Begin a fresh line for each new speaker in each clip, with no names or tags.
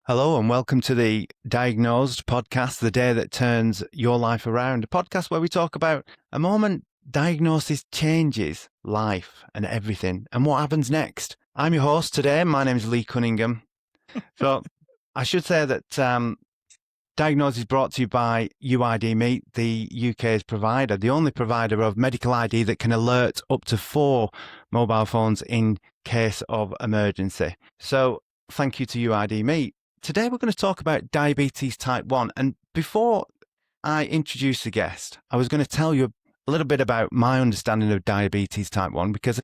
Hello and welcome to the Diagnosed podcast, the day that turns your life around. A podcast where we talk about a moment diagnosis changes life and everything and what happens next. I'm your host today. My name is Lee Cunningham. So I should say that Diagnosed is brought to you by UID Meet, the UK's provider, the only provider of medical ID that can alert up to 4 mobile phones in case of emergency. So thank you to UID Meet. Today we're going to talk about diabetes type 1. And before I introduce the guest, I was going to tell you a little bit about my understanding of diabetes type 1 because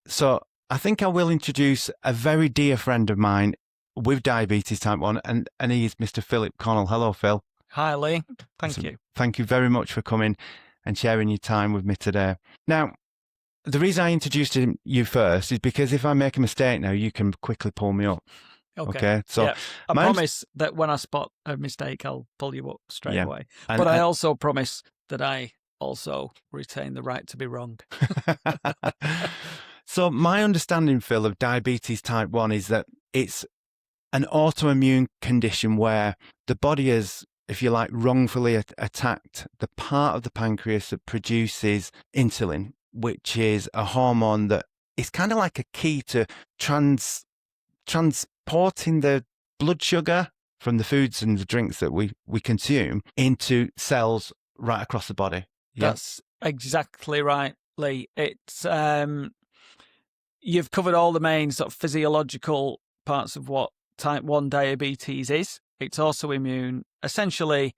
so I think I will introduce a very dear friend of mine with diabetes type 1 and he is Mr. Phill Connell. Hello, Phil.
Hi, Lee. Thank you.
Thank you very much for coming and sharing your time with me today. Now, the reason I introduced you first is because if I make a mistake now, you can quickly pull me up. Okay. So
yeah. I promise that when I spot a mistake, I'll pull you up straight away.
And,
but I also promise that I also retain the right to be wrong.
So my understanding, Phil, of diabetes type 1 is that it's an autoimmune condition where the body has, if you like, wrongfully attacked the part of the pancreas that produces insulin, which is a hormone that is kind of like a key to transporting the blood sugar from the foods and the drinks that we consume into cells right across the body.
Yeah? That's exactly right, Lee. It's you've covered all the main sort of physiological parts of what type 1 diabetes is. It's also immune. Essentially,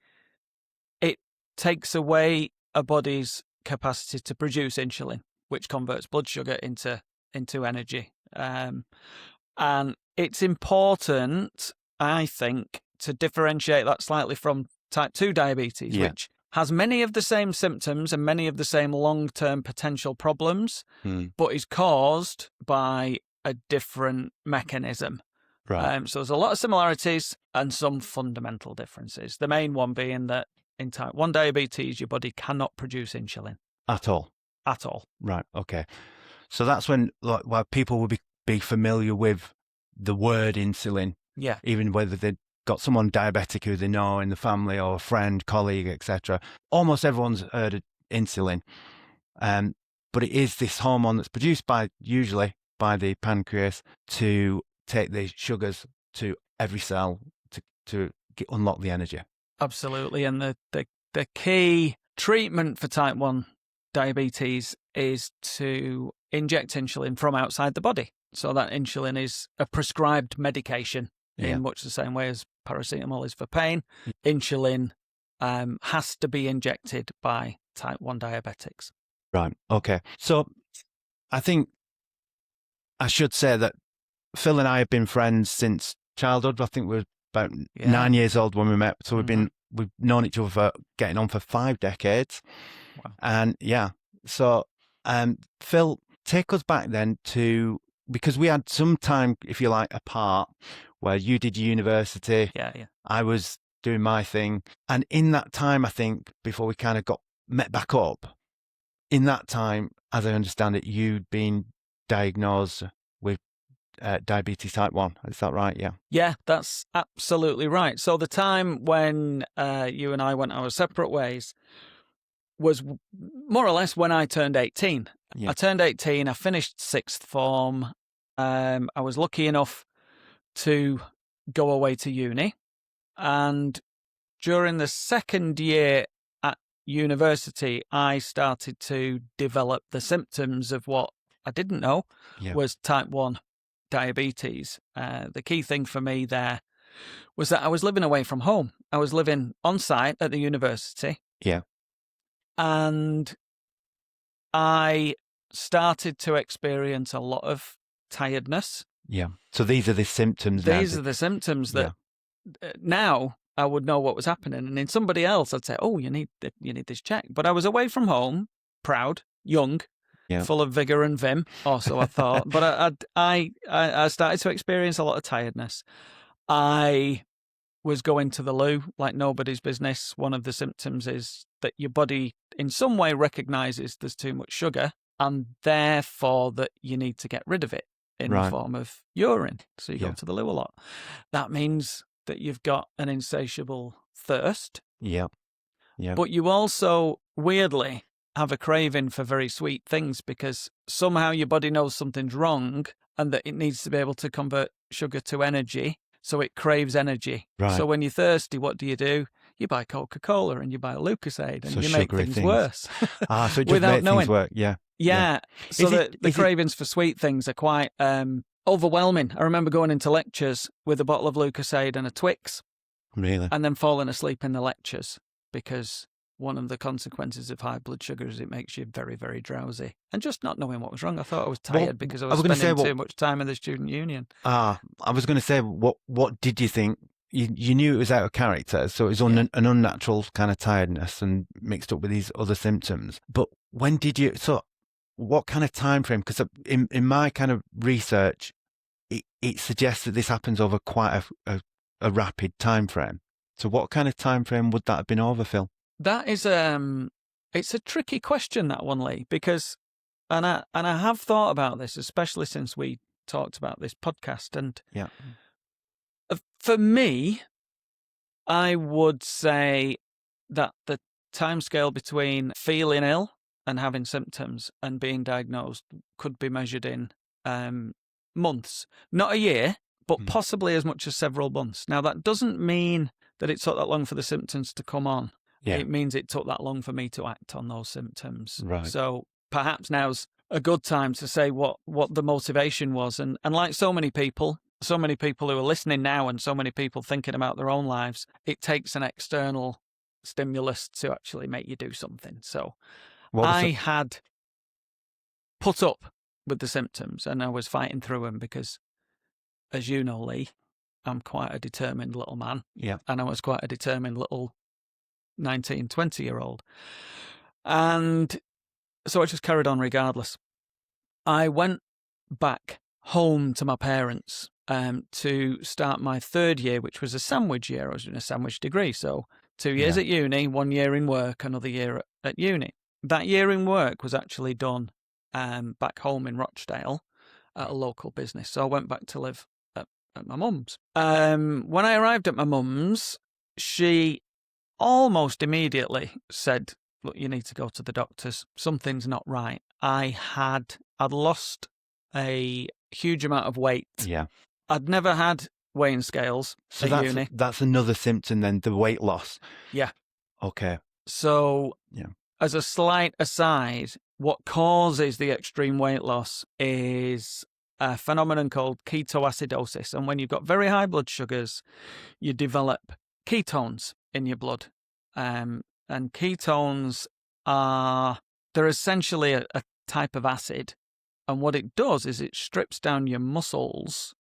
it takes away a body's capacity to produce insulin, which converts blood sugar into energy. And it's important, I think, to differentiate that slightly from type 2 diabetes, which has many of the same symptoms and many of the same long-term potential problems, but is caused by a different mechanism.
Right.
So there's a lot of similarities and some fundamental differences. The main one being that in type 1 diabetes, your body cannot produce insulin.
At all?
At all.
Right, okay. So that's when people will be familiar with the word insulin.
Yeah.
Even whether they've got someone diabetic who they know in the family or a friend, colleague, etc. Almost everyone's heard of insulin. But it is this hormone that's produced usually by the pancreas to take the sugars to every cell to unlock the energy.
Absolutely. And the key treatment for type 1 diabetes is to inject insulin from outside the body. So that insulin is a prescribed medication in much the same way as paracetamol is for pain. Insulin has to be injected by type 1 diabetics.
Right. Okay. So I think I should say that Phil and I have been friends since childhood. I think we were about 9 years old when we met. So we've known each other for getting on for 5 decades.
Wow.
And so Phil, take us back then to, because we had some time, if you like, apart where you did university.
Yeah.
I was doing my thing. And in that time, I think, before we kind of met back up, in that time, as I understand it, you'd been diagnosed with diabetes type 1. Is that right? Yeah.
Yeah, that's absolutely right. So the time when you and I went our separate ways was more or less when I turned 18.
Yeah.
I turned 18, I finished 6th form. I was lucky enough to go away to uni. And during the second year at university, I started to develop the symptoms of what I didn't know was type 1 diabetes. The key thing for me there was that I was living away from home. I was living on site at the university.
Yeah.
And I started to experience a lot of tiredness.
Yeah. So these are the symptoms.
These are the symptoms that now I would know what was happening. And in somebody else, I'd say, oh, you need this check. But I was away from home, proud, young, full of vigor and vim, or so I thought. But I started to experience a lot of tiredness. I was going to the loo like nobody's business. One of the symptoms is that your body in some way recognizes there's too much sugar and therefore that you need to get rid of it. in the form of urine. So you go
Yeah.
to the loo a lot. That means that you've got an insatiable thirst.
Yeah. Yeah.
But you also, weirdly, have a craving for very sweet things because somehow your body knows something's wrong and that it needs to be able to convert sugar to energy. So it craves energy.
Right.
So when you're thirsty, what do? You buy Coca-Cola and you buy Lucozade and
So
you make
sugary
things
things.
worse.
So it just
without
makes
knowing.
things work. Yeah.
Yeah. So the cravings for sweet things are quite overwhelming. I remember going into lectures with a bottle of Lucozade and a Twix.
Really?
And then falling asleep in the lectures because one of the consequences of high blood sugar is it makes you very, very drowsy. And just not knowing what was wrong. I thought I was tired because I was spending too much time in the student union.
I was going to say, what did you think? You knew it was out of character, so it was an unnatural kind of tiredness and mixed up with these other symptoms. But when did you? So, what kind of time frame? Because in my kind of research, it suggests that this happens over quite a rapid time frame. So, what kind of time frame would that have been over, Phill?
That is it's a tricky question, that one, Lee, because and I have thought about this, especially since we talked about this podcast, and for me, I would say that the timescale between feeling ill and having symptoms and being diagnosed could be measured in months, not a year, but possibly as much as several months. Now, that doesn't mean that it took that long for the symptoms to come on. Yeah. It means it took that long for me to act on those symptoms.
Right.
So perhaps now's a good time to say what the motivation was. And like so many people who are listening now and so many people thinking about their own lives, it takes an external stimulus to actually make you do something. So I had put up with the symptoms and I was fighting through them because, as you know, Lee, I'm quite a determined little man.
Yeah.
And I was quite a determined little 19, 20-year-old. And so I just carried on regardless. I went back home to my parents to start my third year, which was a sandwich year. I was doing a sandwich degree. So 2 years at uni, 1 year in work, another year at uni. That year in work was actually done back home in Rochdale at a local business. So I went back to live at my mum's. When I arrived at my mum's, she almost immediately said, look, you need to go to the doctors. Something's not right. I'd lost a huge amount of weight.
Yeah.
I'd never had weighing scales at uni.
That's another symptom then, the weight loss.
Yeah.
Okay.
So as a slight aside, what causes the extreme weight loss is a phenomenon called ketoacidosis. And when you've got very high blood sugars, you develop ketones in your blood. And ketones they're essentially a type of acid. And what it does is it strips down your muscles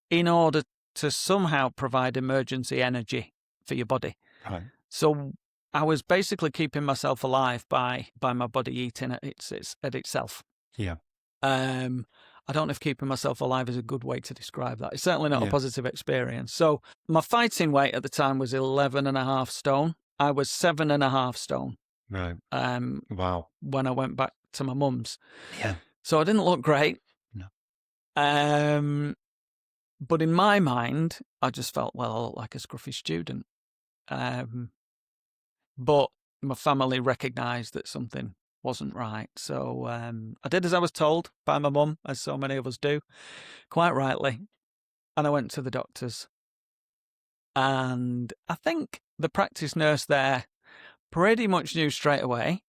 in order to somehow provide emergency energy for your body.
Right.
So I was basically keeping myself alive by my body eating at itself.
Yeah.
I don't know if keeping myself alive is a good way to describe that. It's certainly not a positive experience. So my fighting weight at the time was 11.5 stone. I was 7.5 stone.
Right.
Wow. When I went back to my mum's.
Yeah.
So I didn't look great.
No.
But in my mind, I just felt, well, I look like a scruffy student. But my family recognised that something wasn't right. So I did as I was told by my mum, as so many of us do, quite rightly. And I went to the doctors. And I think the practice nurse there pretty much knew straight away,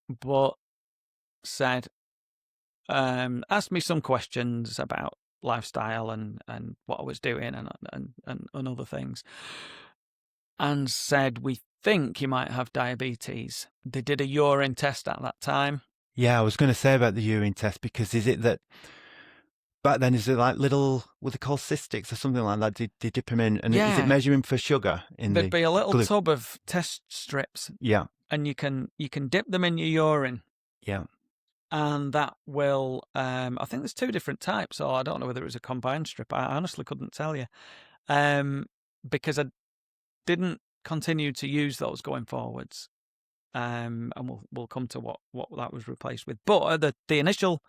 but said, asked me some questions about lifestyle and what I was doing and other things, and said, we think you might have diabetes. They did a urine test at that time.
Yeah, I was going to say about the urine test, because is it that back then, is it like little, what they call cystics or something like that? They dip them in, and is it measuring for sugar in
There'd be a little tub of test strips.
Yeah.
And you can dip them in your urine.
Yeah.
And that will, I think there's 2 different types, or I don't know whether it was a combined strip. I honestly couldn't tell you, because I didn't continue to use those going forwards. and we'll come to what that was replaced with. But the initial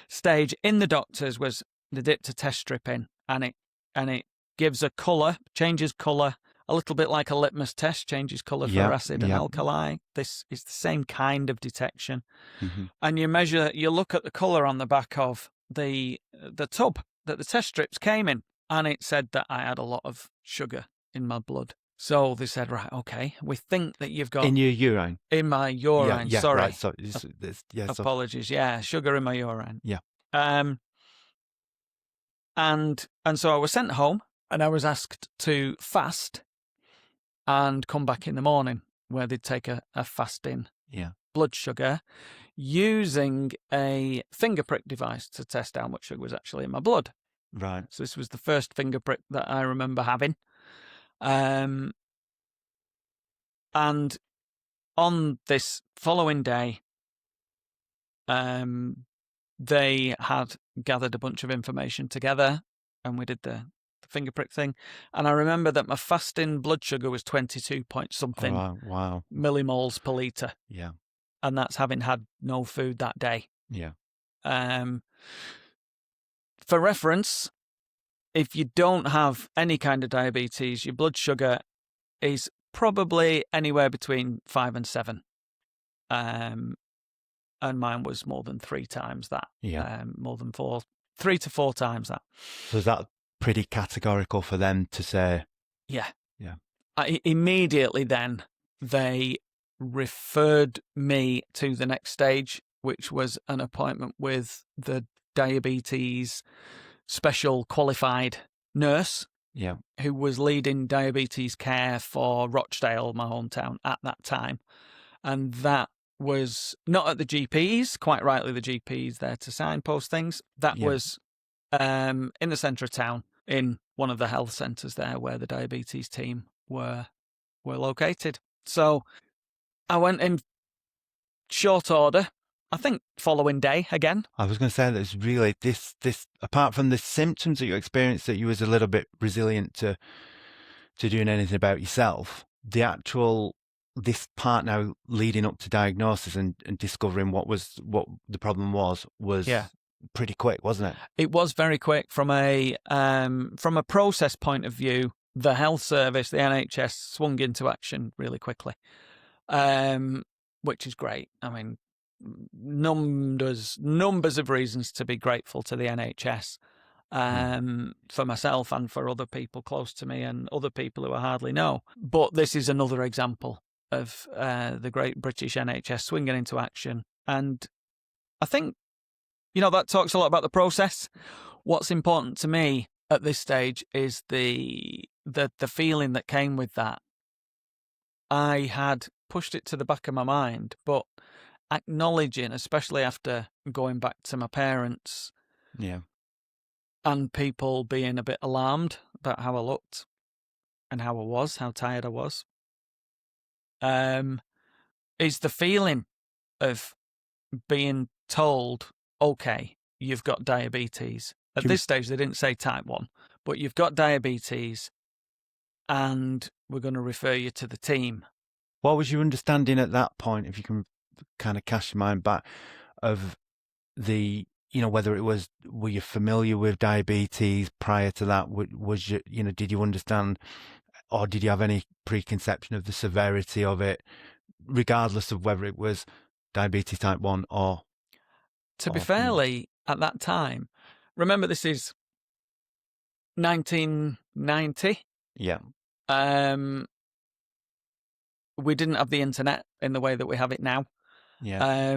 stage in the doctors was the dip to test strip in, and it gives a colour, changes colour, a little bit like a litmus test, changes colour for acid and alkali. This is the same kind of detection.
Mm-hmm.
And you look at the colour on the back of the tub that the test strips came in, and it said that I had a lot of sugar in my blood. So they said, right, okay, we think that you've got...
In your urine?
In my urine,
yeah,
sorry.
Right. So,
apologies, sugar in my urine.
Yeah.
And so I was sent home, and I was asked to fast and come back in the morning, where they'd take a fasting blood sugar using a finger prick device to test how much sugar was actually in my blood.
Right.
So this was the first finger prick that I remember having. And on this following day, they had gathered a bunch of information together, and we did the finger prick thing. And I remember that my fasting blood sugar was 22 point something millimoles per litre.
Yeah.
And that's having had no food that day.
Yeah.
For reference, if you don't have any kind of diabetes, your blood sugar is probably anywhere between 5 and 7. And mine was more than 3 times that.
Yeah.
More than 3 to 4 times that.
So is that pretty categorical for them to say?
Yeah.
Yeah.
Immediately then, they referred me to the next stage, which was an appointment with the diabetes special qualified nurse, who was leading diabetes care for Rochdale, my hometown, at that time. And that was not at the GPs, quite rightly the GPs there to signpost things. That was in the centre of town, in one of the health centres there where the diabetes team were located. So I went in short order, I think following day again.
I was going to say that it's really this apart from the symptoms that you experienced, that you was a little bit resilient to doing anything about yourself, the actual this part now leading up to diagnosis and discovering what the problem was pretty quick, wasn't it? It
was very quick from a process point of view. The health service, the NHS, swung into action really quickly, which is great. I mean, numbers of reasons to be grateful to the NHS, for myself and for other people close to me and other people who I hardly know. But this is another example of the great British NHS swinging into action. And I think, that talks a lot about the process. What's important to me at this stage is the feeling that came with that. I had pushed it to the back of my mind, but acknowledging, especially after going back to my parents, and people being a bit alarmed about how I looked and how I was, how tired I was, is the feeling of being told, okay, you've got diabetes. At this stage, they didn't say type 1, but you've got diabetes and we're going to refer you to the team.
What was your understanding at that point, if you can kind of cast your mind back, of the, whether it was, were you familiar with diabetes prior to that? Was you, did you understand, or did you have any preconception of the severity of it, regardless of whether it was diabetes type 1 or...
To be fairly, at that time, remember this is 1990.
Yeah.
We didn't have the internet in the way that we have it now.
Yeah.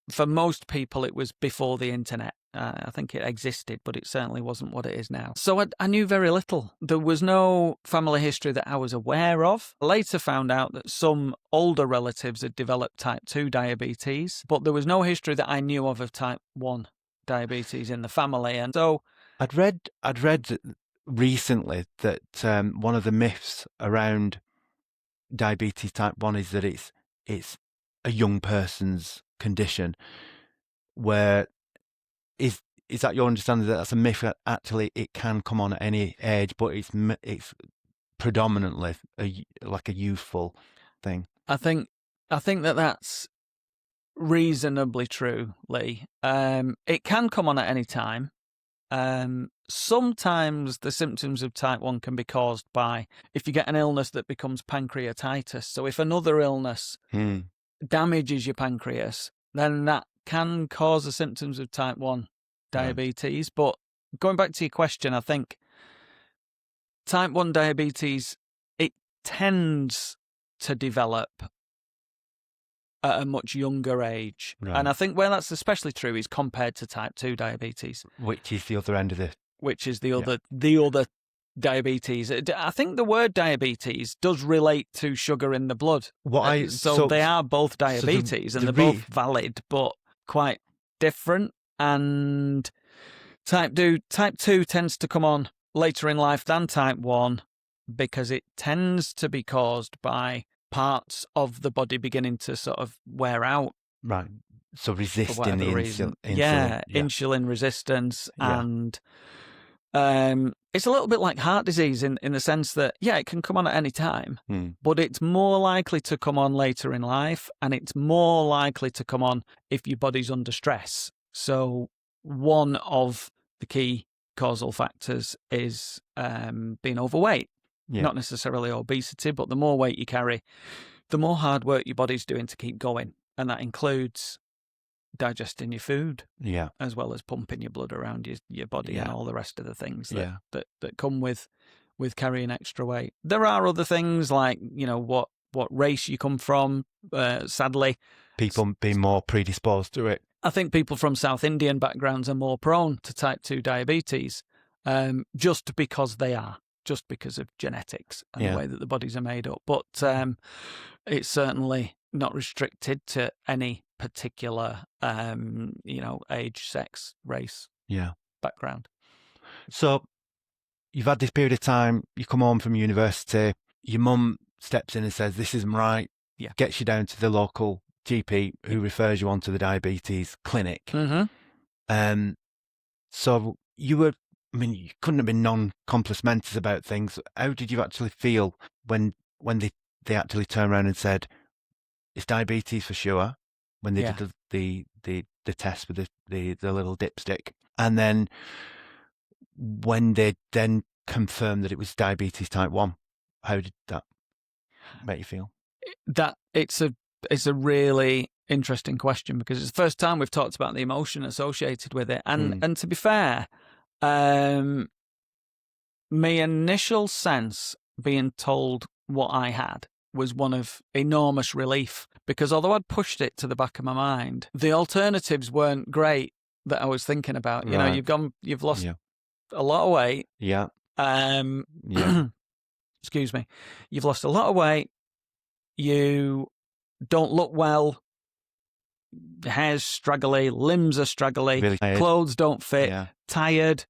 For most people, it was before the internet. I think it existed, but it certainly wasn't what it is now. So I knew very little. There was no family history that I was aware of. I later found out that some older relatives had developed type 2 diabetes, but there was no history that I knew of type 1 diabetes in the family. And so
I'd read recently that one of the myths around diabetes type 1 is that it's a young person's condition. Where is that your understanding that that's a myth, that actually it can come on at any age, but it's predominantly like a youthful thing?
I think I think that's reasonably true, Lee. It can come on at any time. Sometimes the symptoms of type 1 can be caused by if you get an illness that becomes pancreatitis. So if another illness damages your pancreas, then that can cause the symptoms of type 1 diabetes. Right. But going back to your question, I think type 1 diabetes, it tends to develop at a much younger age. Right. And I think where that's especially true is compared to type 2 diabetes.
Which is the other end of the...
Which is the other diabetes. I think the word diabetes does relate to sugar in the blood. So they are both diabetes, and they're both valid, but quite different. And type 2 tends to come on later in life than type 1 because it tends to be caused by parts of the body beginning to sort of wear out.
Right. So resisting the insulin.
Yeah, insulin resistance. Yeah. And it's a little bit like heart disease in the sense that, it can come on at any time, but it's more likely to come on later in life, and it's more likely to come on if your body's under stress. So one of the key causal factors is being overweight. Yeah. Not necessarily obesity, but the more weight you carry, the more hard work your body's doing to keep going. And that includes digesting your food, as well as pumping your blood around your body and all the rest of the things that come with carrying extra weight. There are other things like, what race you come from, sadly.
People being more predisposed to it.
I think people from South Indian backgrounds are more prone to type 2 diabetes, just because they are. Just because of genetics and the way that the bodies are made up. But it's certainly not restricted to any particular, age, sex, race, background.
So you've had this period of time, you come home from university, your mum steps in and says, this isn't right, gets you down to the local GP who refers you on to the diabetes clinic. Mm-hmm. So you couldn't have been non-compos mentis about things. How did you actually feel when they actually turned around and said, it's diabetes for sure, when they did the test with the little dipstick, and then when they then confirmed that it was diabetes type 1, how did that make you feel?
That it's a really interesting question, because it's the first time we've talked about the emotion associated with it, and to be fair, my initial sense being told what I had was one of enormous relief, because although I'd pushed it to the back of my mind, the alternatives weren't great that I was thinking about. You've lost a lot of weight.
Yeah.
Excuse me. You've lost a lot of weight. You don't look well. Hair's straggly, limbs are straggly, really clothes don't fit, tired,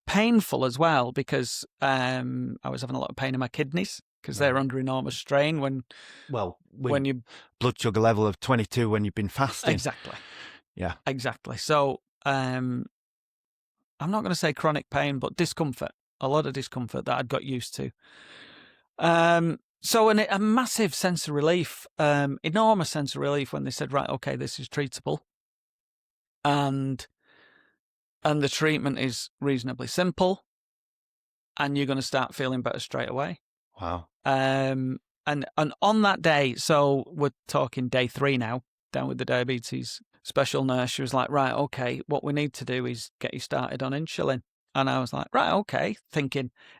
painful as well, because I was having a lot of pain in my kidneys because they're under enormous strain when you
blood sugar level of 22 when you've been fasting.
Exactly.
Yeah.
Exactly. So I'm not going to say chronic pain, but discomfort, a lot of discomfort that I'd got used to. So a massive sense of relief, enormous sense of relief when they said, right, okay, this is treatable. And the treatment is reasonably simple, and you're going to start feeling better straight away.
Wow.
And on that day, so we're talking day 3 now, down with the diabetes special nurse, she was like, right, okay, what we need to do is get you started on insulin. And I was like, right, okay,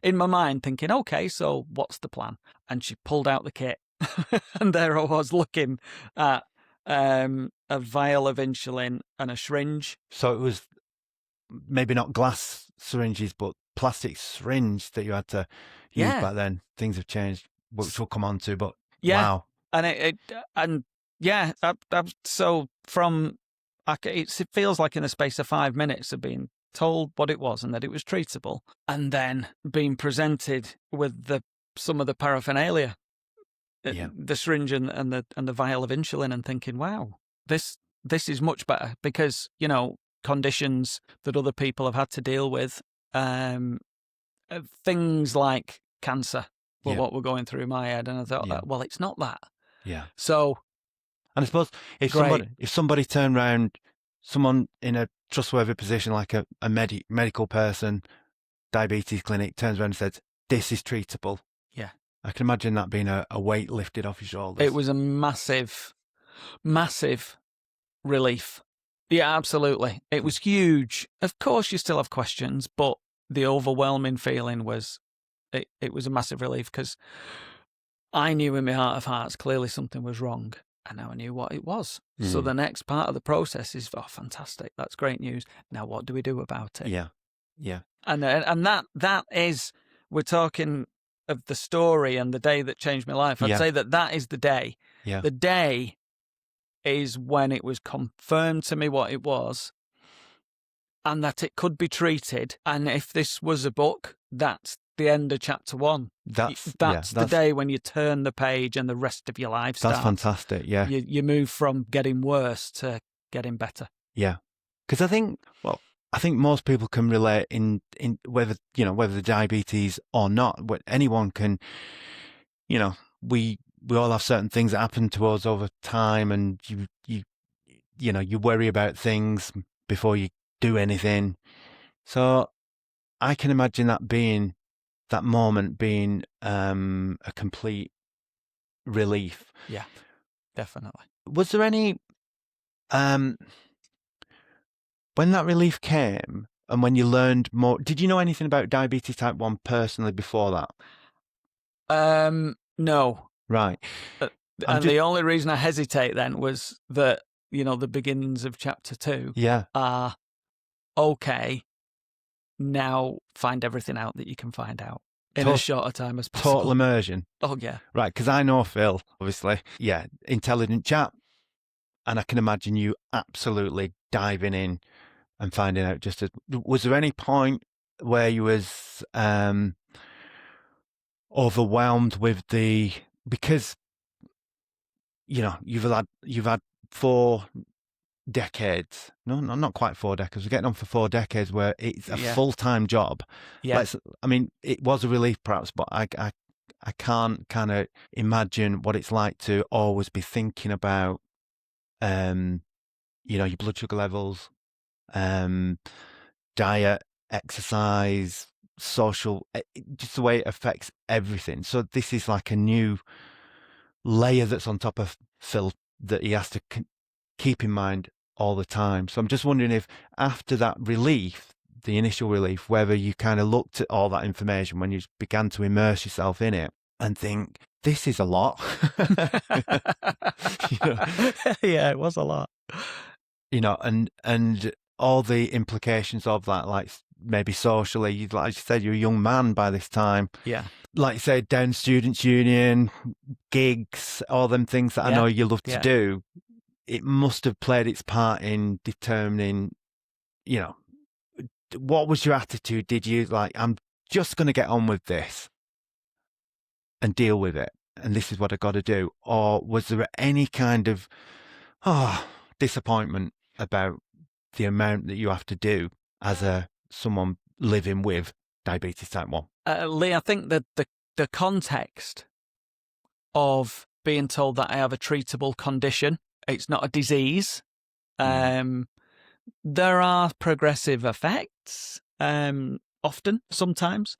in my mind, okay, so what's the plan? And she pulled out the kit, and there I was looking at a vial of insulin and a syringe.
So it was maybe not glass syringes, but plastic syringe that you had to use back then. Things have changed, which we'll come on to, but wow.
And so it feels like in the space of 5 minutes of being told what it was and that it was treatable, and then being presented with some of the paraphernalia, the syringe and the vial of insulin, and thinking, wow, this is much better, because conditions that other people have had to deal with, things like cancer were what were going through my head, and I thought, well, it's not that.
Yeah.
So,
And I suppose if
great.
somebody turned around, someone in a trustworthy position like a medical person, diabetes clinic, turns around and says, this is treatable.
Yeah.
I can imagine that being a weight lifted off your shoulders.
It was a massive, massive relief. Yeah, absolutely. It was huge. Of course, you still have questions, but the overwhelming feeling was it was a massive relief because I knew in my heart of hearts clearly something was wrong, and now I knew what it was. So the next part of the process is, oh, fantastic, that's great news. Now what do we do about it?
Yeah, yeah.
And that is, we're talking of the story and the day that changed my life. I'd say that is the day.
Yeah.
The day is when it was confirmed to me what it was and that it could be treated. And if this was a book, that's the end of chapter 1. That's the day when you turn the page and the rest of your life starts.
That's fantastic, yeah.
You move from getting worse to getting better.
Yeah. Because I think most people can relate in whether the diabetes or not. Anyone can, we all have certain things that happen to us over time, and you worry about things before you do anything. So I can imagine that moment being a complete relief.
Yeah, definitely.
Was there any when that relief came and when you learned more, did you know anything about diabetes type 1 personally before that?
No.
Right.
And the only reason I hesitate then was that, the beginnings of chapter 2 are, okay, now find everything out that you can find out in as short a time as possible.
Total immersion.
Oh, yeah.
Right, because I know Phill, obviously. Yeah, intelligent chap. And I can imagine you absolutely diving in and finding out was there any point where you was overwhelmed with because you've had 4 decades. No, not quite 4 decades. We're getting on for 4 decades where it's a full-time job.
Yeah.
It was a relief perhaps, but I can't kind of imagine what it's like to always be thinking about your blood sugar levels, diet, exercise, social, just the way it affects everything. So this is like a new layer that's on top of Phill that he has to keep in mind all the time. So I'm just wondering if after that relief, the initial relief, whether you kind of looked at all that information when you began to immerse yourself in it and think, this is a lot.
Yeah, it was a lot.
And all the implications of that, like maybe socially, like you said, you're a young man by this time.
Yeah.
Like you said, down Students' Union, gigs, all them things that I know you love to do. It must have played its part in determining, what was your attitude? Did you I'm just going to get on with this and deal with it, and this is what I got to do? Or was there any kind of disappointment about the amount that you have to do as someone living with diabetes type 1?
Lee, I think that the context of being told that I have a treatable condition, it's not a disease. There are progressive effects, often, sometimes,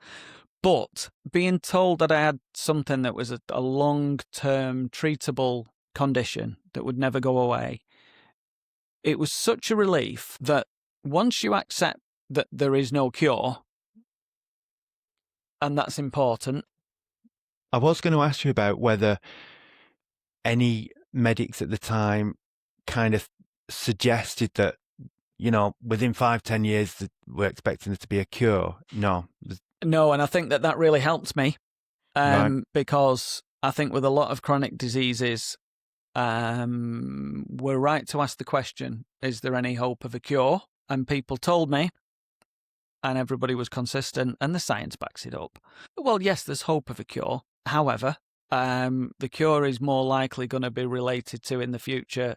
but being told that I had something that was a long-term treatable condition that would never go away, it was such a relief that once you accept that there is no cure, and that's important.
I was going to ask you about whether any medics at the time kind of suggested that, within 5-10 years that we're expecting there to be a cure. No,
and I think that really helped me, because I think with a lot of chronic diseases, we're right to ask the question, is there any hope of a cure? And people told me, and everybody was consistent, and the science backs it up. Well, yes, there's hope of a cure. However, the cure is more likely going to be related to, in the future,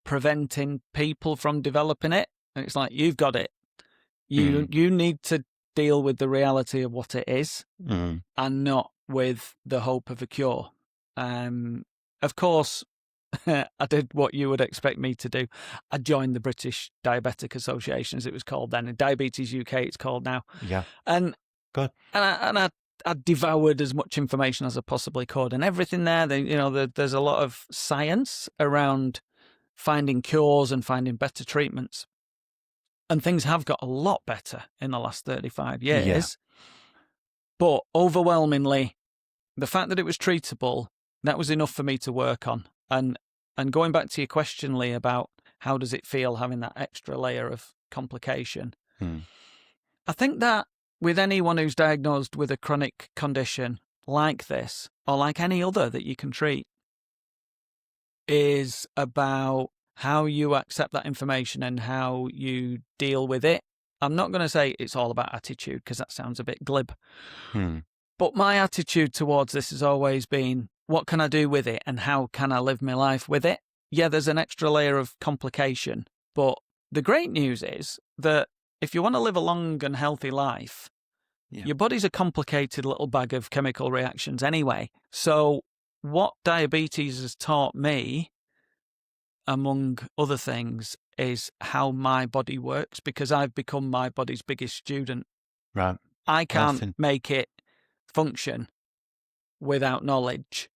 preventing people from developing it. And it's like, you've got it. You need to deal with the reality of what it is, and not with the hope of a cure. And of course, I did what you would expect me to do. I joined the British Diabetic Association, as it was called then. In Diabetes UK, it's called now.
Yeah.
And
Good.
I devoured as much information as I possibly could, and everything there. There's a lot of science around finding cures and finding better treatments, and things have got a lot better in the last 35 years.
Yeah.
But overwhelmingly, the fact that it was treatable, that was enough for me to work on. And going back to your question, Lee, about how does it feel having that extra layer of complication, I think that with anyone who's diagnosed with a chronic condition like this, or like any other that you can treat, is about how you accept that information and how you deal with it. I'm not going to say it's all about attitude, because that sounds a bit glib. But my attitude towards this has always been, what can I do with it and how can I live my life with it? Yeah, there's an extra layer of complication, but the great news is that if you want to live a long and healthy life, your body's a complicated little bag of chemical reactions anyway. So what diabetes has taught me, among other things, is how my body works, because I've become my body's biggest student.
Right.
I can't make it function without knowledge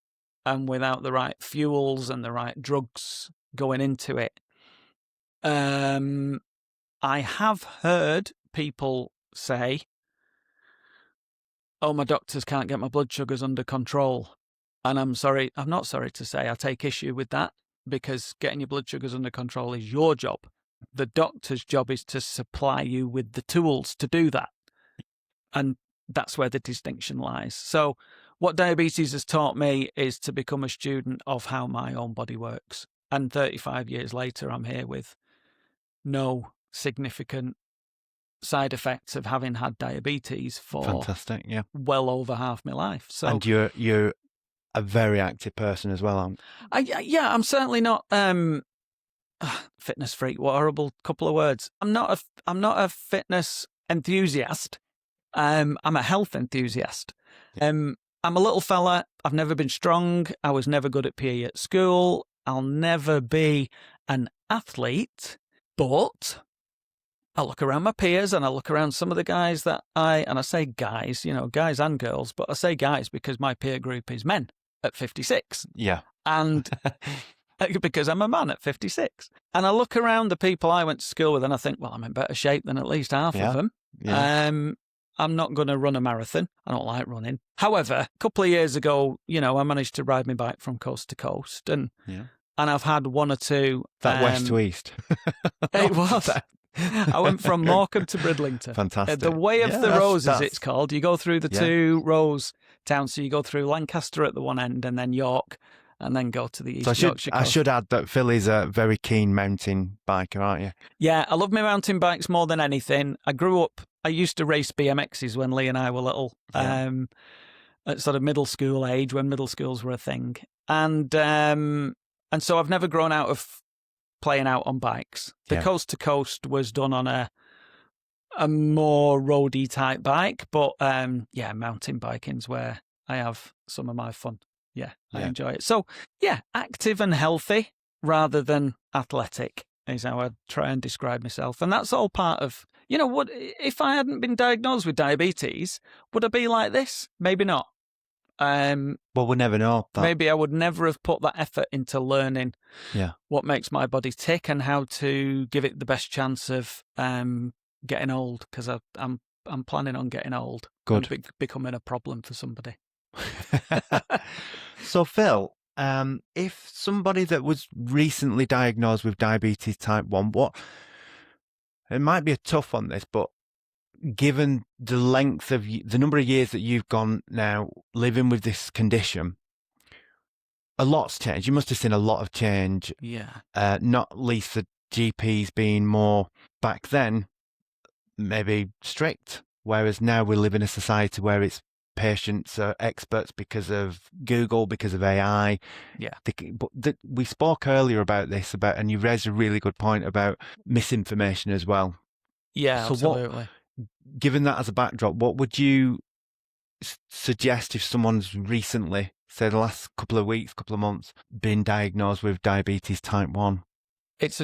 and without the right fuels and the right drugs going into it. I have heard people say, oh, my doctors can't get my blood sugars under control. And I'm not sorry to say I take issue with that, because getting your blood sugars under control is your job. The doctor's job is to supply you with the tools to do that. And that's where the distinction lies. So what diabetes has taught me is to become a student of how my own body works. And 35 years later, I'm here with no significant side effects of having had diabetes for
fantastic, yeah,
well over half my life. So,
and you're a very active person as well, aren't you?
I'm certainly not fitness freak. What a horrible couple of words. I'm not a fitness enthusiast. I'm a health enthusiast. I'm a little fella. I've never been strong. I was never good at PE at school. I'll never be an athlete, but I look around my peers and I look around some of the guys and I say guys, guys and girls, but I say guys because my peer group is men at 56.
Yeah.
And because I'm a man at 56. And I look around the people I went to school with and I think, well, I'm in better shape than at least half of them.
Yeah.
I'm not going to run a marathon. I don't like running. However, a couple of years ago, I managed to ride my bike from coast to coast, and I've had one or two.
That west to east.
It was. I went from Morecambe to Bridlington.
Fantastic.
The Way of the Roses, it's called. You go through the two rose towns. So you go through Lancaster at the one end and then York, and then go to the East Yorkshire coast.
I should add that Phill is a very keen mountain biker, aren't you? Yeah,
I love my mountain bikes more than anything. I used to race BMXs when Lee and I were little, at sort of middle school age, when middle schools were a thing. And so I've never grown out of playing out on bikes. The coast to coast was done on a more roady type bike, but mountain biking's where I have some of my fun. I enjoy it. So active and healthy rather than athletic is how I try and describe myself. And that's all part of, what if I hadn't been diagnosed with diabetes, would I be like this? Maybe not.
Well, we'll never know.
Maybe I would never have put that effort into learning what makes my body tick and how to give it the best chance of getting old, because I'm planning on getting old.
Good.
And becoming a problem for somebody.
So, Phill, if somebody that was recently diagnosed with diabetes type 1, it might be a tough one, this, but given the length of the number of years that you've gone now living with this condition, a lot's changed. You must have seen a lot of change.
Yeah.
Not least the GPs being more, back then, maybe strict, whereas now we live in a society where it's patients are experts because of Google, because of AI.
Yeah.
We spoke earlier about this, and you raised a really good point about misinformation as well.
Yeah, so absolutely.
Given that as a backdrop, what would you suggest if someone's recently say the last couple of weeks, couple of months, been diagnosed with diabetes type 1?
It's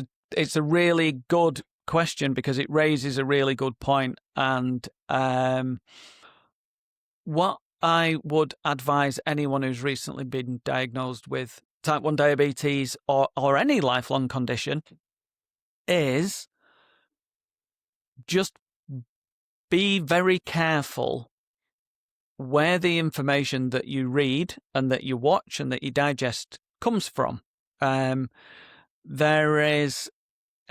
a really good question because it raises a really good point. And what I would advise anyone who's recently been diagnosed with type 1 diabetes or any lifelong condition is just be very careful where the information that you read and that you watch and that you digest comes from. There is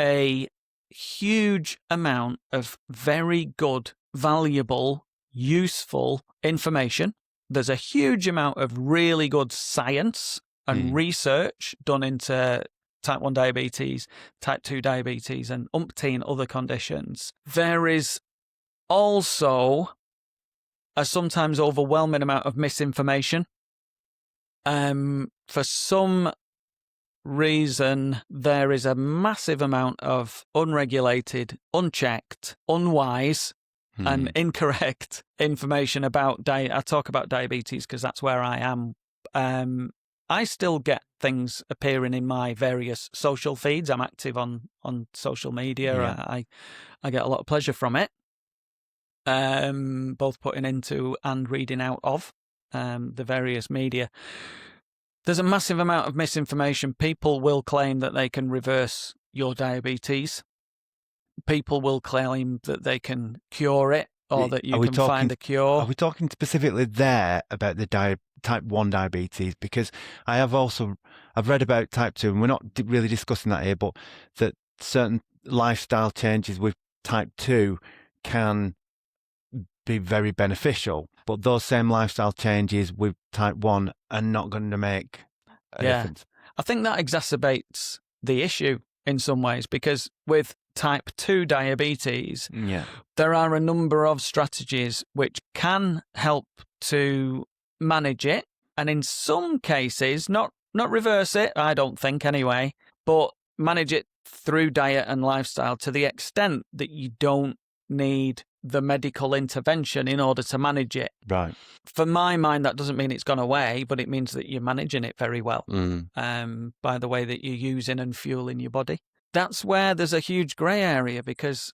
a huge amount of very good, valuable, useful information. There's a huge amount of really good science and research done into type 1 diabetes, type 2 diabetes, and umpteen other conditions. There is also a sometimes overwhelming amount of misinformation. For some reason, there is a massive amount of unregulated, unchecked, unwise, and incorrect information about I talk about diabetes because that's where I am. I still get things appearing in my various social feeds. I'm active on social media.
Yeah.
I get a lot of pleasure from it, both putting into and reading out of the various media. There's a massive amount of misinformation. People will claim that they can reverse your diabetes. People will claim that they can cure it or that you can find a cure.
Are we talking specifically there about the type 1 diabetes? Because I've read about type 2, and we're not really discussing that here, but that certain lifestyle changes with type 2 can be very beneficial, but those same lifestyle changes with type 1 are not going to make a difference.
I think that exacerbates the issue in some ways, because with type 2 diabetes, there are a number of strategies which can help to manage it, and in some cases, not reverse it, I don't think anyway, but manage it through diet and lifestyle to the extent that you don't need the medical intervention in order to manage it.
Right.
For my mind, that doesn't mean it's gone away, but it means that you're managing it very well by the way that you're using and fueling your body. That's where there's a huge grey area, because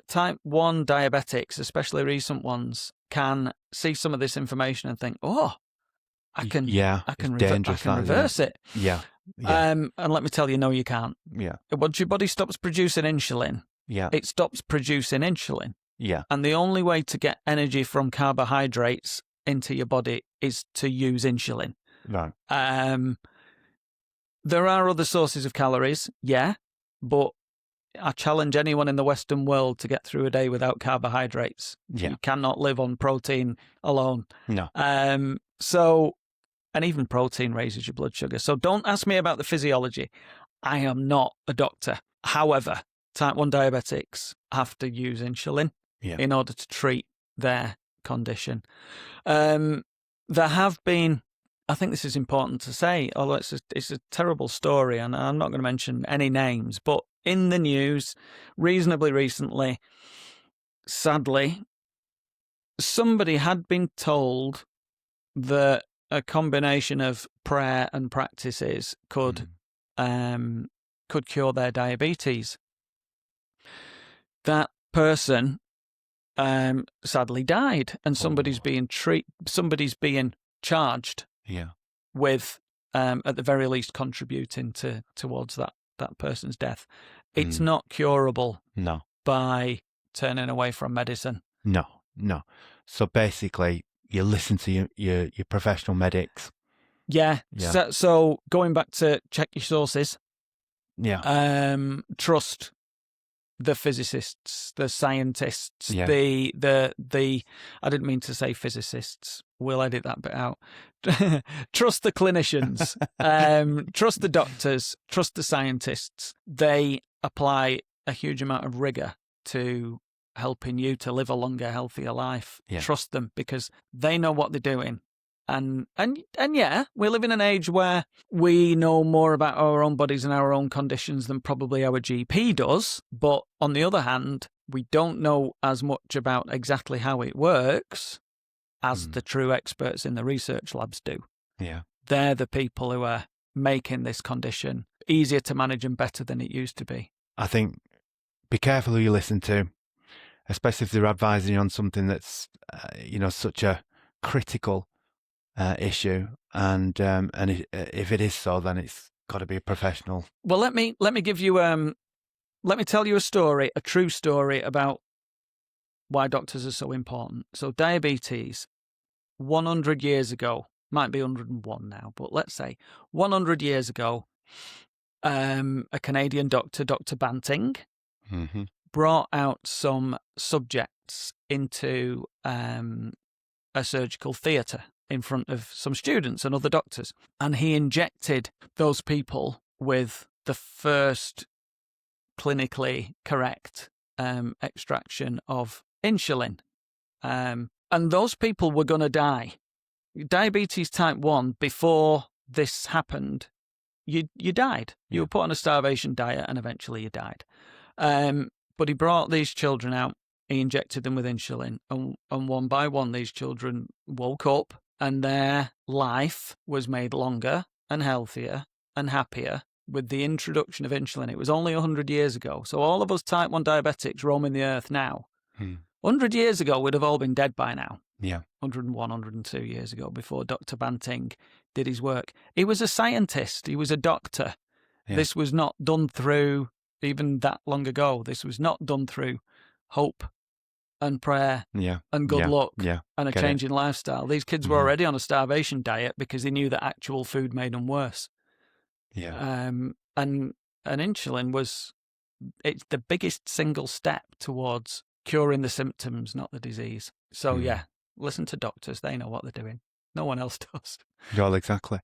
type 1 diabetics, especially recent ones, can see some of this information and think, oh, I can reverse it.
Yeah.
And let me tell you, no, you can't.
Yeah.
Once your body stops producing insulin, it stops producing insulin.
Yeah.
And the only way to get energy from carbohydrates into your body is to use insulin.
Right.
There are other sources of calories, but I challenge anyone in the Western world to get through a day without carbohydrates.
Yeah.
You cannot live on protein alone.
No.
And even protein raises your blood sugar. So don't ask me about the physiology. I am not a doctor. However, type 1 diabetics have to use insulin in order to treat their condition. There have been, I think this is important to say, although it's a terrible story, and I'm not going to mention any names, but in the news reasonably recently, sadly, somebody had been told that a combination of prayer and practices could cure their diabetes. That person sadly died, and somebody's being charged with at the very least contributing towards that person's death. It's not curable by turning away from medicine.
No. So basically, you listen to your professional medics.
Yeah. So going back to check your sources.
Yeah.
Trust the physicists, the scientists, the I didn't mean to say physicists. We'll edit that bit out. Trust the clinicians. Trust the doctors. Trust the scientists. They apply a huge amount of rigor to helping you to live a longer, healthier life.
Yeah.
Trust them, because they know what they're doing. And yeah, we live in an age where we know more about our own bodies and our own conditions than probably our GP does. But on the other hand, we don't know as much about exactly how it works as the true experts in the research labs do.
Yeah.
they're the people who are making this condition easier to manage and better than it used to be.
I think be careful who you listen to, especially if they're advising you on something that's, such a critical issue. And if it is so, then it's got to be a professional.
Well, let me give you let me tell you a story, a true story about why doctors are so important. So diabetes, 100 years ago, might be 101 now, but let's say 100 years ago, a Canadian doctor, Dr. Banting,
Mm-hmm.
brought out some subjects into a surgical theatre in front of some students and other doctors. And he injected those people with the first clinically correct extraction of insulin. And those people were going to die. Diabetes type 1, before this happened, you died. You were put on a starvation diet and eventually you died. But he brought these children out, he injected them with insulin, and one by one these children woke up and their life was made longer and healthier and happier with the introduction of insulin. It was only 100 years ago. So all of us type 1 diabetics roaming the earth now, 100 years ago, we'd have all been dead by now.
Yeah.
101, 102 years ago, before Dr. Banting did his work. He was a scientist. He was a doctor.
Yeah.
This was not done through, even that long ago, this was not done through hope and prayer and good luck and a change in lifestyle. These kids were already on a starvation diet because they knew that actual food made them worse.
Yeah.
And insulin it's the biggest single step towards curing the symptoms, not the disease. So listen to doctors. They know what they're doing. No one else does.
Yeah, exactly.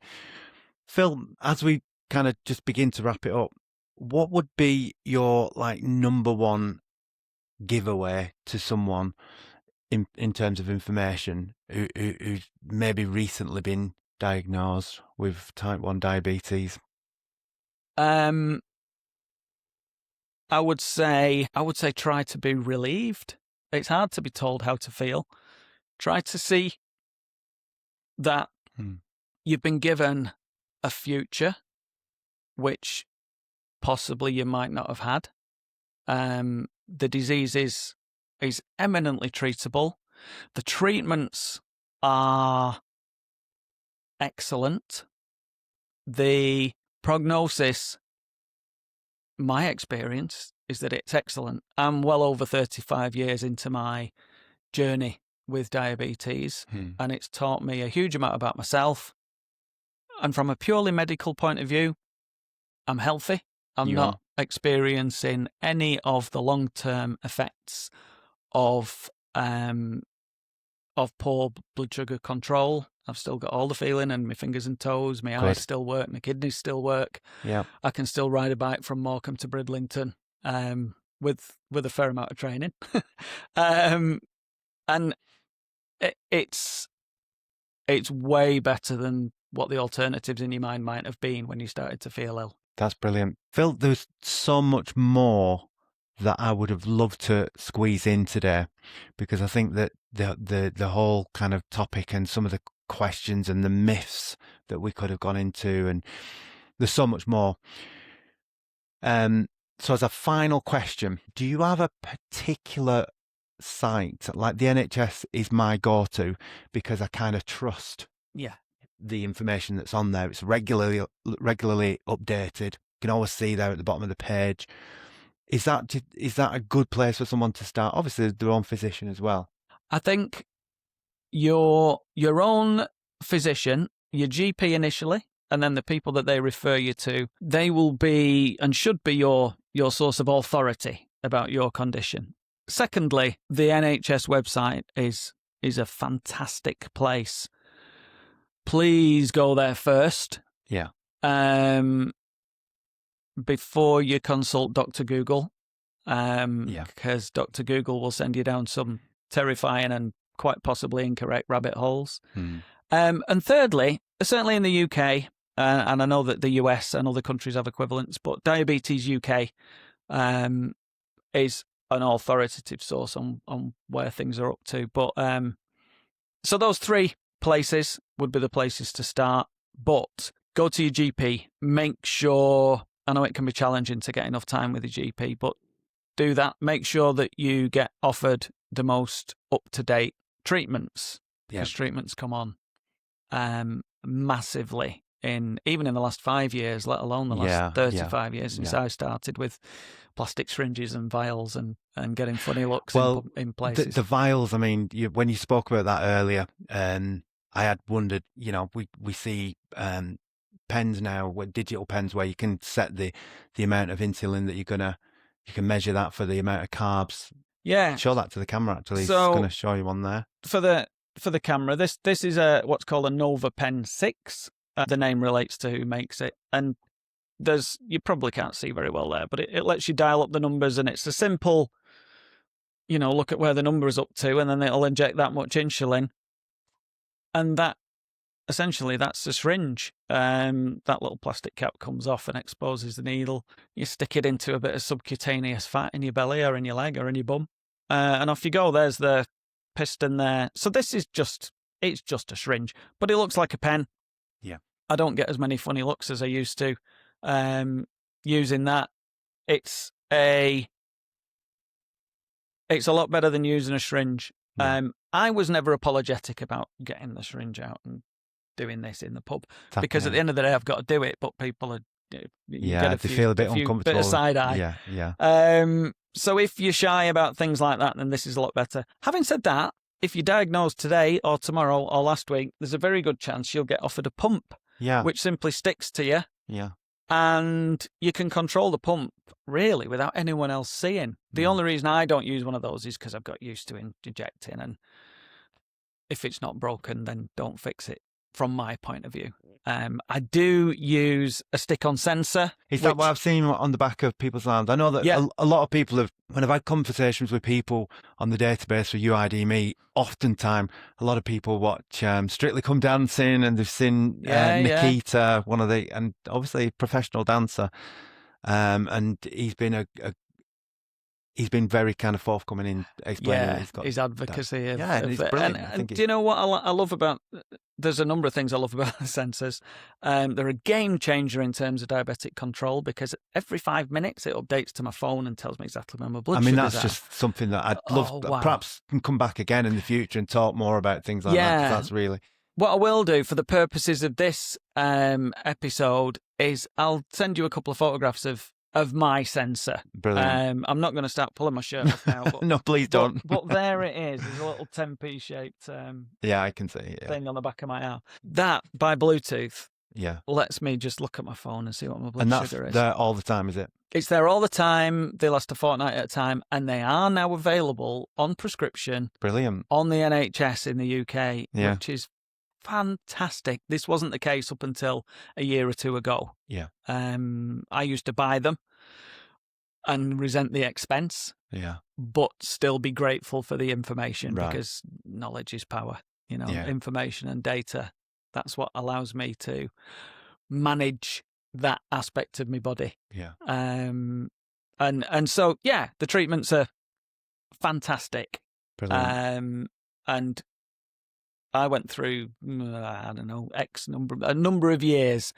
Phill, as we kind of just begin to wrap it up, what would be your number one giveaway to someone in terms of information who's maybe recently been diagnosed with type 1 diabetes?
I would say try to be relieved. It's hard to be told how to feel. Try to see that you've been given a future which possibly you might not have had. The disease is eminently treatable. The treatments are excellent. The prognosis, my experience, is that it's excellent. I'm well over 35 years into my journey with diabetes, and it's taught me a huge amount about myself. And from a purely medical point of view, I'm healthy. I'm not experiencing any of the long-term effects of poor blood sugar control. I've still got all the feeling in my fingers and toes. My eyes still work. My kidneys still work. Yeah, I can still ride a bike from Morecambe to Bridlington with a fair amount of training. And it's way better than what the alternatives in your mind might have been when you started to feel ill.
That's brilliant. Phill, there's so much more that I would have loved to squeeze in today, because I think that the whole kind of topic and some of the questions and the myths that we could have gone into, and there's so much more. So as a final question, do you have a particular site? Like the NHS is my go-to because I kind of trust the information that's on there. It's regularly updated. You can always see there at the bottom of the page. Is that a good place for someone to start? Obviously, their own physician as well.
I think your own physician, your GP initially, and then the people that they refer you to, they will be and should be your source of authority about your condition. Secondly, the NHS website is a fantastic place. Please go there first.
Yeah.
Before you consult Dr. Google, because Dr. Google will send you down some terrifying and quite possibly incorrect rabbit holes. And thirdly, certainly in the UK, and I know that the US and other countries have equivalents, but Diabetes UK is an authoritative source on where things are up to. But so those three places would be the places to start. But go to your GP. Make sure, I know it can be challenging to get enough time with your GP, but do that. Make sure that you get offered the most up-to-date treatments, because treatments come on massively even in the last 5 years, let alone the last 35 years since I started with plastic syringes and vials and getting funny looks in places.
The vials, I mean, when you spoke about that earlier, I had wondered, we see pens now, digital pens, where you can set the amount of insulin that you can measure that for the amount of carbs.
Yeah.
Show that to the camera, actually.
So,
it's going to show you one there.
For the camera, this is what's called a Nova Pen 6. The name relates to who makes it. And you probably can't see very well there, but it lets you dial up the numbers, and it's a simple, look at where the number is up to, and then it'll inject that much insulin. And that, essentially, that's the syringe. That little plastic cap comes off and exposes the needle. You stick it into a bit of subcutaneous fat in your belly or in your leg or in your bum. And off you go. There's the piston there. So this is it's just a syringe, but it looks like a pen.
Yeah.
I don't get as many funny looks as I used to using that. It's a lot better than using a syringe. Yeah. I was never apologetic about getting the syringe out and doing this in the pub, because at the end of the day, I've got to do it. But people are,
they feel a bit uncomfortable,
bit of side eye.
Yeah.
So if you're shy about things like that, then this is a lot better. Having said that, if you're diagnosed today or tomorrow or last week, there's a very good chance you'll get offered a pump, which simply sticks to you.
Yeah.
And you can control the pump, really, without anyone else seeing. The only reason I don't use one of those is because I've got used to injecting, and if it's not broken, then don't fix it, from my point of view. I do use a stick-on sensor.
Is that what I've seen on the back of people's arms? I know that a lot of people when I've had conversations with people on the database for UID Me, oftentimes a lot of people watch Strictly Come Dancing, and they've seen Nikita, and obviously a professional dancer. And he's been he's been very kind of forthcoming in explaining
his advocacy.
And he's brilliant.
And do you know what I love about? There's a number of things I love about the sensors. They're a game changer in terms of diabetic control, because every 5 minutes it updates to my phone and tells me exactly where my blood sugars are.
That's just something that I'd love. Perhaps can come back again in the future and talk more about things like that. 'Cause that's really
what I will do for the purposes of this episode is I'll send you a couple of photographs of my sensor.
Brilliant.
I'm not going to start pulling my shirt off now. But,
no, please don't.
But there it is. There's a little 10p shaped
I can see it,
thing on the back of my arm. That, by Bluetooth,
Yeah.
lets me just look at my phone and see what my blood
And that's
sugar is.
there all the time, is it?
It's there all the time. They last a fortnight at a time, and they are now available on prescription.
Brilliant.
On the NHS in the UK,
Yeah.
which is fantastic. This wasn't the case up until a year or two ago.
Yeah.
I used to buy them and resent the expense,
Yeah.
but still be grateful for the information,
Right.
because knowledge is power. You know,
Yeah.
information and data. That's what allows me to manage that aspect of my body.
Yeah.
And so, yeah, the treatments are fantastic.
Brilliant.
And I went through, I don't know, a number of years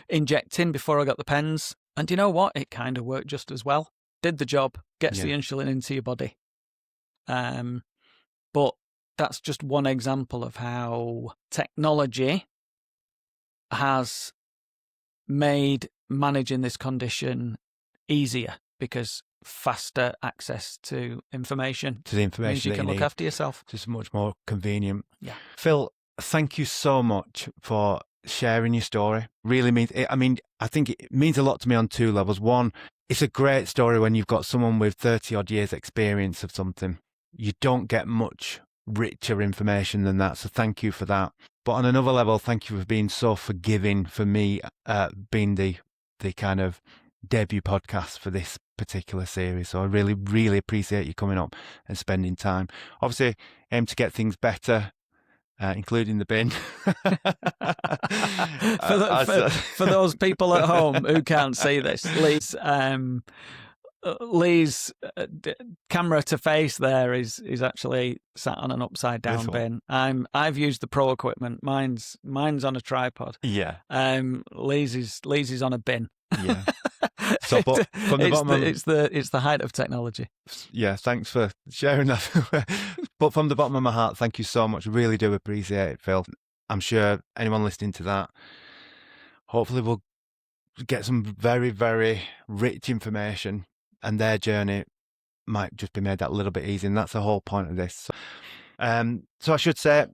injecting before I got the pens. And you know what? It kind of worked just as well. Did the job, gets the insulin into your body. But that's just one example of how technology has made managing this condition easier, because faster access to information.
To the information
means you can look after yourself.
Just much more convenient.
Yeah.
Phill, thank you so much for sharing your story. Really means it. I mean, I think it means a lot to me on two levels. One, it's a great story when you've got someone with 30 odd years experience of something. You don't get much richer information than that. So thank you for that. But on another level, thank you for being so forgiving for me, being the kind of debut podcast for this particular series. So I really, really appreciate you coming up and spending time. Obviously, aim to get things better, including the bin.
For those people at home who can't see this, Lee's Lee's camera to face there is actually sat on an upside down bin. I've used the pro equipment. Mine's on a tripod.
Yeah.
Lee's is on a bin.
Yeah. So, but from the bottom,
it's the height of technology.
Yeah, thanks for sharing that. But from the bottom of my heart, thank you so much. Really do appreciate it, Phill. I'm sure anyone listening to that, hopefully, will get some very, very rich information, and their journey might just be made that little bit easier. And that's the whole point of this. So I should say,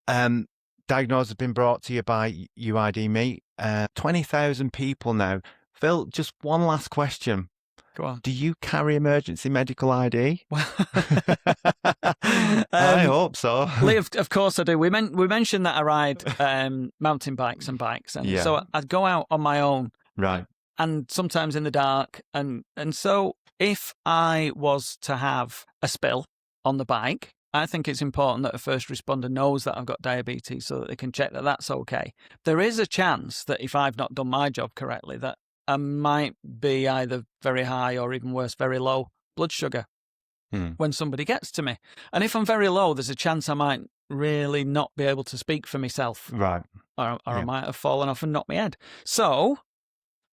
Diagnose has been brought to you by UID Me. 20,000 people now. Phill, just one last question.
Go on.
Do you carry emergency medical ID? I hope so.
Lee, of course I do. We mentioned that I ride mountain bikes and bikes, and so I'd go out on my own,
right?
And sometimes in the dark, and so if I was to have a spill on the bike, I think it's important that a first responder knows that I've got diabetes so that they can check that that's okay. There is a chance that if I've not done my job correctly, that I might be either very high or even worse, very low blood sugar when somebody gets to me. And if I'm very low, there's a chance I might really not be able to speak for myself.
Right.
Or I might have fallen off and knocked my head. So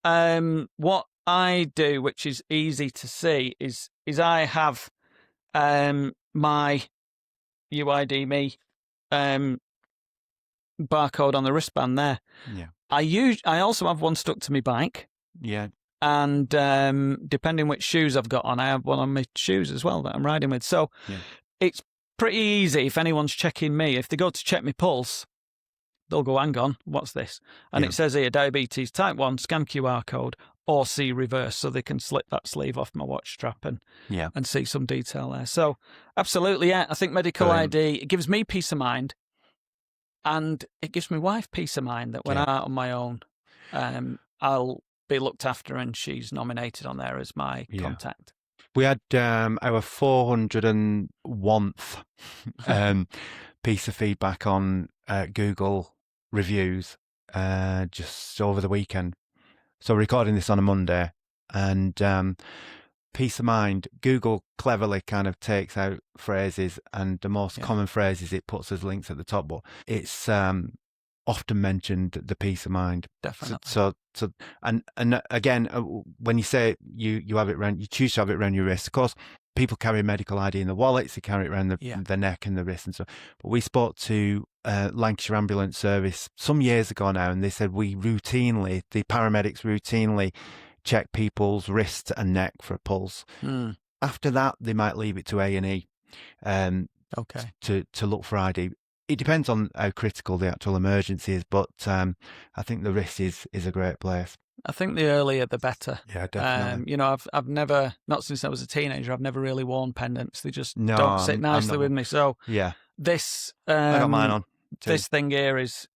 what I do, which is easy to see, is I have my UID Me barcode on the wristband there.
Yeah.
I also have one stuck to my bike.
Yeah.
And depending which shoes I've got on, I have one on my shoes as well that I'm riding with. So it's pretty easy if anyone's checking me. If they go to check my pulse, they'll go, hang on, what's this? And it says here, diabetes type 1, scan QR code, or see reverse, so they can slip that sleeve off my watch strap and see some detail there. So absolutely, I think medical ID, it gives me peace of mind, and it gives my wife peace of mind that when I'm out on my own, I'll be looked after, and she's nominated on there as my contact.
We had our 401th piece of feedback on Google reviews just over the weekend. So we're recording this on a Monday, and peace of mind, Google cleverly kind of takes out phrases, and the most common phrases it puts as links at the top, but it's often mentioned, the peace of mind.
Definitely.
So and again, when you say you have it around, you choose to have it around your wrist. Of course, people carry medical ID in the wallets, they carry it around the neck and the wrist and so. But we spoke to Lancashire Ambulance Service some years ago now, and they said the paramedics routinely check people's wrist and neck for a pulse. After that, they might leave it to A&E to look for ID. It depends on how critical the actual emergency is, but I think the wrist is a great place.
I think the earlier the better.
Yeah, definitely.
I've never, not since I was a teenager, I've never really worn pendants. They just don't sit nicely with me. So this
I got mine on too.
This thing here is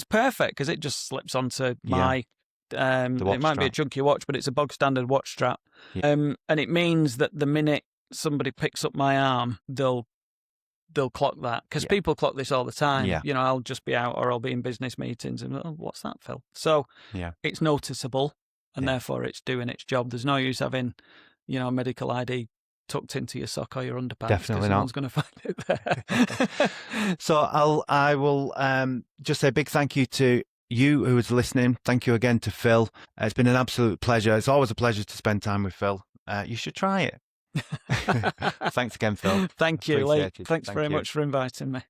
perfect because it just slips onto my. It might be a chunky watch, but it's a bog standard watch strap, and it means that the minute somebody picks up my arm, they'll clock that, because people clock this all the time. I'll just be out or I'll be in business meetings and what's that, Phill? So it's noticeable, and therefore it's doing its job. There's no use having medical ID tucked into your sock or your underpants.
Definitely not.
Someone's going to find it there.
So I will just say a big thank you to you who was listening. Thank you again to Phill. It's been an absolute pleasure. It's always a pleasure to spend time with Phill. You should try it. Thanks again, Phill.
Thank you, Lee. Thanks very much for inviting me.